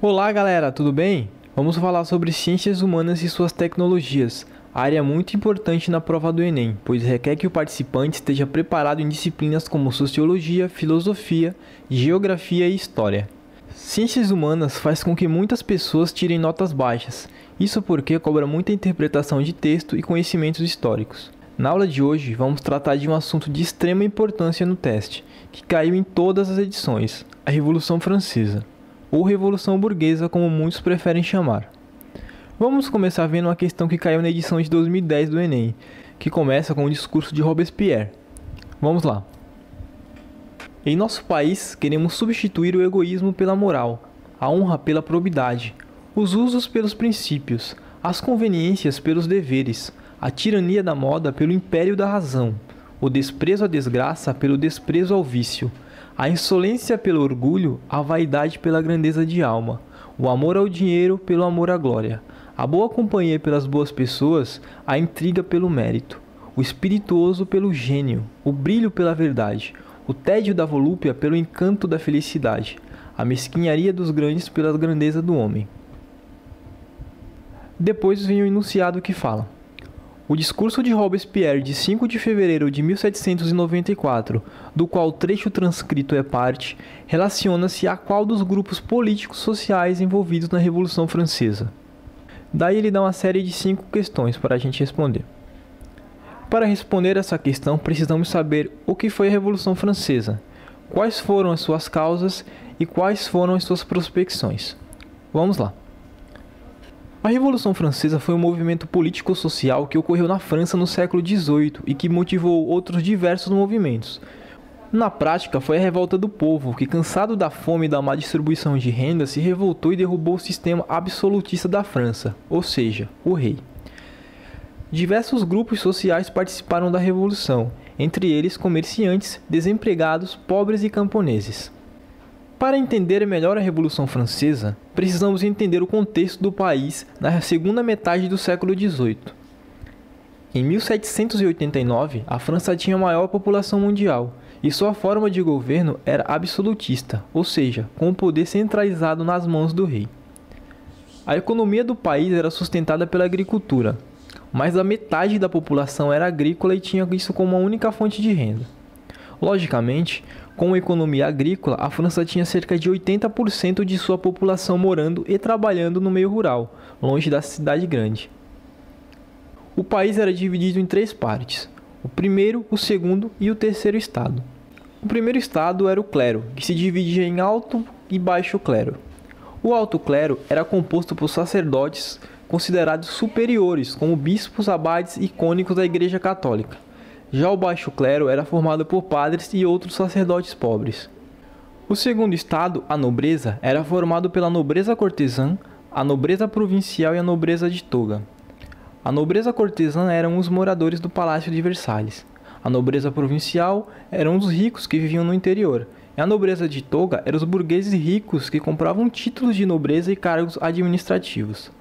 Olá galera, tudo bem? Vamos falar sobre ciências humanas e suas tecnologias, área muito importante na prova do Enem, pois requer que o participante esteja preparado em disciplinas como sociologia, filosofia, geografia e história. Ciências humanas faz com que muitas pessoas tirem notas baixas, isso porque cobra muita interpretação de texto e conhecimentos históricos. Na aula de hoje vamos tratar de um assunto de extrema importância no teste, que caiu em todas as edições, a Revolução Francesa, ou Revolução Burguesa, como muitos preferem chamar. Vamos começar vendo uma questão que caiu na edição de 2010 do Enem, que começa com o discurso de Robespierre. Vamos lá. Em nosso país, queremos substituir o egoísmo pela moral, a honra pela probidade, os usos pelos princípios, as conveniências pelos deveres, a tirania da moda pelo império da razão, o desprezo à desgraça pelo desprezo ao vício, a insolência pelo orgulho, a vaidade pela grandeza de alma, o amor ao dinheiro pelo amor à glória, a boa companhia pelas boas pessoas, a intriga pelo mérito, o espirituoso pelo gênio, o brilho pela verdade, o tédio da volúpia pelo encanto da felicidade, a mesquinharia dos grandes pela grandeza do homem. Depois vem o enunciado que fala: o discurso de Robespierre de 5 de fevereiro de 1794, do qual o trecho transcrito é parte, relaciona-se a qual dos grupos políticos sociais envolvidos na Revolução Francesa. Daí ele dá uma série de 5 questões para a gente responder. Para responder essa questão, precisamos saber o que foi a Revolução Francesa, quais foram as suas causas e quais foram as suas prospecções. Vamos lá. A Revolução Francesa foi um movimento político-social que ocorreu na França no século XVIII e que motivou outros diversos movimentos. Na prática, foi a revolta do povo que, cansado da fome e da má distribuição de renda, se revoltou e derrubou o sistema absolutista da França, ou seja, o rei. Diversos grupos sociais participaram da Revolução, entre eles comerciantes, desempregados, pobres e camponeses. Para entender melhor a Revolução Francesa, precisamos entender o contexto do país na segunda metade do século XVIII. Em 1789, a França tinha a maior população mundial, e sua forma de governo era absolutista, ou seja, com o poder centralizado nas mãos do rei. A economia do país era sustentada pela agricultura, mais da metade da população era agrícola e tinha isso como uma única fonte de renda. Logicamente, com a economia agrícola, a França tinha cerca de 80% de sua população morando e trabalhando no meio rural, longe da cidade grande. O país era dividido em 3 partes: o primeiro, o segundo e o terceiro estado. O primeiro estado era o clero, que se dividia em alto e baixo clero. O alto clero era composto por sacerdotes considerados superiores, como bispos, abades e cônicos da Igreja Católica. Já o baixo clero era formado por padres e outros sacerdotes pobres. O segundo estado, a nobreza, era formado pela nobreza cortesã, a nobreza provincial e a nobreza de toga. A nobreza cortesã eram os moradores do Palácio de Versalhes. A nobreza provincial eram os ricos que viviam no interior. E a nobreza de toga eram os burgueses ricos que compravam títulos de nobreza e cargos administrativos.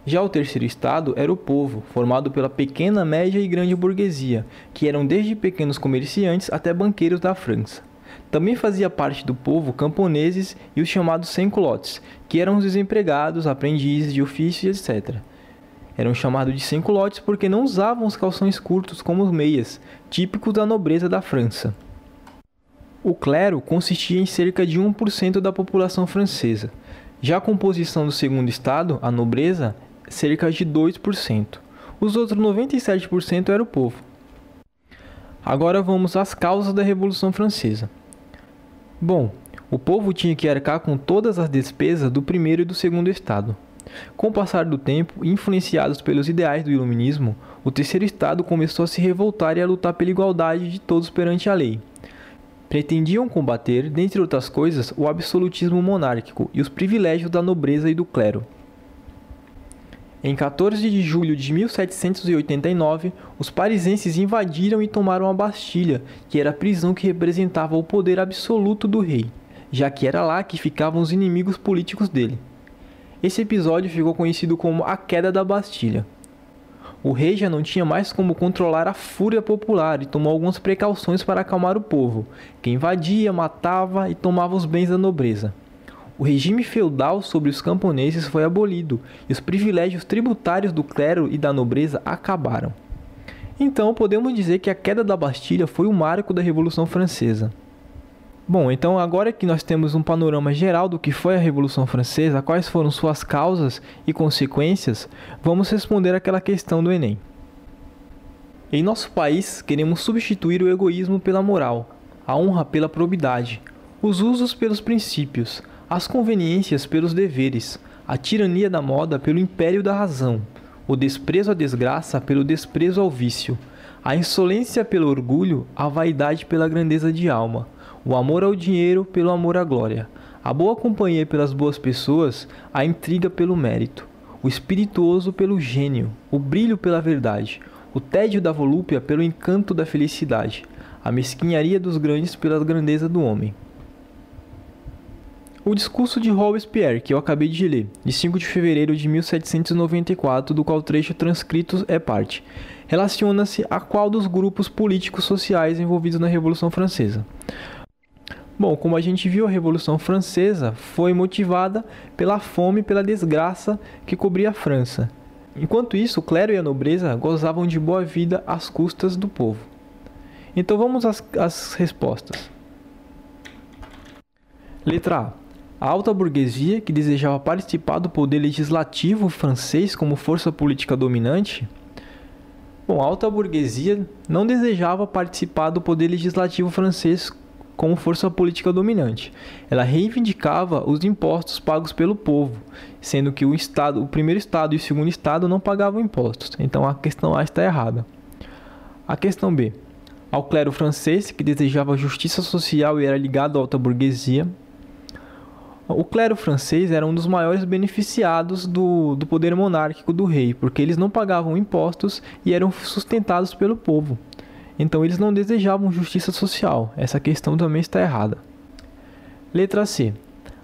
Já o terceiro estado era o povo, formado pela pequena, média e grande burguesia, que eram desde pequenos comerciantes até banqueiros da França. Também fazia parte do povo camponeses e os chamados sans-culottes, que eram os desempregados, aprendizes de ofício, etc. Eram chamados de sans-culottes porque não usavam os calções curtos como os meias, típicos da nobreza da França. O clero consistia em cerca de 1% da população francesa. Já a composição do segundo estado, a nobreza, cerca de 2%. Os outros 97% era o povo. Agora vamos às causas da Revolução Francesa. Bom, o povo tinha que arcar com todas as despesas do primeiro e do segundo estado. Com o passar do tempo, influenciados pelos ideais do iluminismo, o terceiro estado começou a se revoltar e a lutar pela igualdade de todos perante a lei. Pretendiam combater, dentre outras coisas, o absolutismo monárquico e os privilégios da nobreza e do clero. Em 14 de julho de 1789, os parisenses invadiram e tomaram a Bastilha, que era a prisão que representava o poder absoluto do rei, já que era lá que ficavam os inimigos políticos dele. Esse episódio ficou conhecido como a Queda da Bastilha. O rei já não tinha mais como controlar a fúria popular e tomou algumas precauções para acalmar o povo, que invadia, matava e tomava os bens da nobreza. O regime feudal sobre os camponeses foi abolido e os privilégios tributários do clero e da nobreza acabaram. Então, podemos dizer que a queda da Bastilha foi o marco da Revolução Francesa. Bom, então agora que nós temos um panorama geral do que foi a Revolução Francesa, quais foram suas causas e consequências, vamos responder aquela questão do Enem. Em nosso país, queremos substituir o egoísmo pela moral, a honra pela probidade, os usos pelos princípios, as conveniências pelos deveres, a tirania da moda pelo império da razão, o desprezo à desgraça pelo desprezo ao vício, a insolência pelo orgulho, a vaidade pela grandeza de alma, o amor ao dinheiro pelo amor à glória, a boa companhia pelas boas pessoas, a intriga pelo mérito, o espirituoso pelo gênio, o brilho pela verdade, o tédio da volúpia pelo encanto da felicidade, a mesquinharia dos grandes pela grandeza do homem. O discurso de Robespierre, que eu acabei de ler, de 5 de fevereiro de 1794, do qual o trecho transcrito é parte, relaciona-se a qual dos grupos políticos sociais envolvidos na Revolução Francesa? Bom, como a gente viu, a Revolução Francesa foi motivada pela fome e pela desgraça que cobria a França. Enquanto isso, o clero e a nobreza gozavam de boa vida às custas do povo. Então vamos às respostas. Letra A. A alta burguesia, que desejava participar do poder legislativo francês como força política dominante. Bom, a alta burguesia não desejava participar do poder legislativo francês como força política dominante. Ela reivindicava os impostos pagos pelo povo, sendo que o primeiro estado e o segundo estado não pagavam impostos. Então a questão A está errada. A questão B. Ao clero francês, que desejava justiça social e era ligado à alta burguesia. O clero francês era um dos maiores beneficiados do poder monárquico do rei, porque eles não pagavam impostos e eram sustentados pelo povo. Então eles não desejavam justiça social. Essa questão também está errada. Letra C.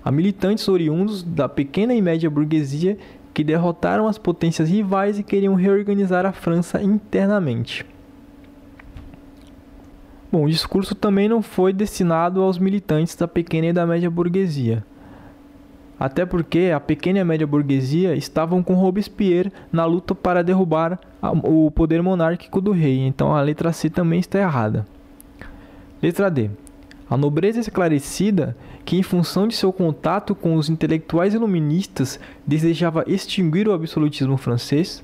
Há militantes oriundos da pequena e média burguesia que derrotaram as potências rivais e queriam reorganizar a França internamente. Bom, o discurso também não foi destinado aos militantes da pequena e da média burguesia. Até porque a pequena e a média burguesia estavam com Robespierre na luta para derrubar o poder monárquico do rei. Então a letra C também está errada. Letra D. A nobreza esclarecida, que em função de seu contato com os intelectuais iluministas desejava extinguir o absolutismo francês.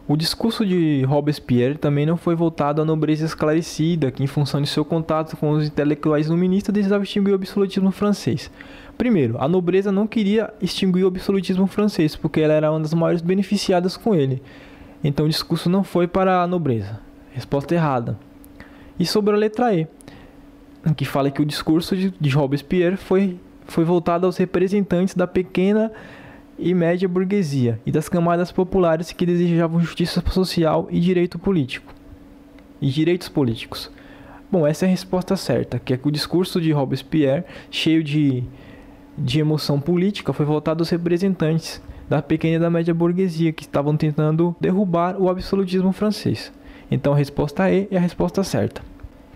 O discurso de Robespierre também não foi voltado à nobreza esclarecida, que em função de seu contato com os intelectuais iluministas desejava extinguir o absolutismo francês. Primeiro, a nobreza não queria extinguir o absolutismo francês, porque ela era uma das maiores beneficiadas com ele. Então o discurso não foi para a nobreza. Resposta errada. E sobre a letra E, que fala que o discurso de Robespierre foi voltado aos representantes da pequena e média burguesia e das camadas populares que desejavam justiça social e direito político. E direitos políticos. Bom, essa é a resposta certa, que é que o discurso de Robespierre, cheio de emoção política, foi voltado aos representantes da pequena e da média burguesia que estavam tentando derrubar o absolutismo francês. Então a resposta E é a resposta certa.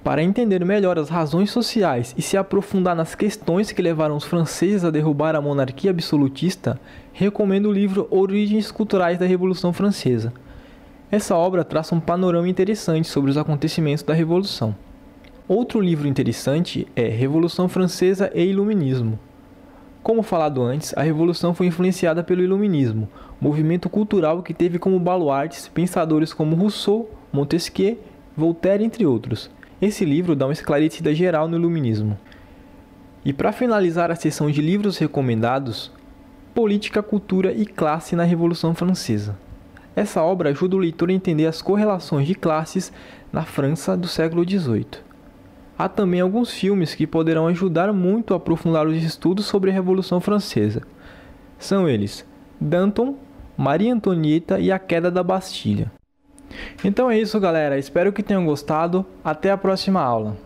Para entender melhor as razões sociais e se aprofundar nas questões que levaram os franceses a derrubar a monarquia absolutista, recomendo o livro Origens Culturais da Revolução Francesa. Essa obra traça um panorama interessante sobre os acontecimentos da Revolução. Outro livro interessante é Revolução Francesa e Iluminismo. Como falado antes, a Revolução foi influenciada pelo Iluminismo, movimento cultural que teve como baluartes pensadores como Rousseau, Montesquieu, Voltaire, entre outros. Esse livro dá uma esclarecida geral no Iluminismo. E para finalizar a seção de livros recomendados, Política, Cultura e Classe na Revolução Francesa. Essa obra ajuda o leitor a entender as correlações de classes na França do século XVIII. Há também alguns filmes que poderão ajudar muito a aprofundar os estudos sobre a Revolução Francesa. São eles Danton, Maria Antonieta e a Queda da Bastilha. Então é isso, galera. Espero que tenham gostado. Até a próxima aula.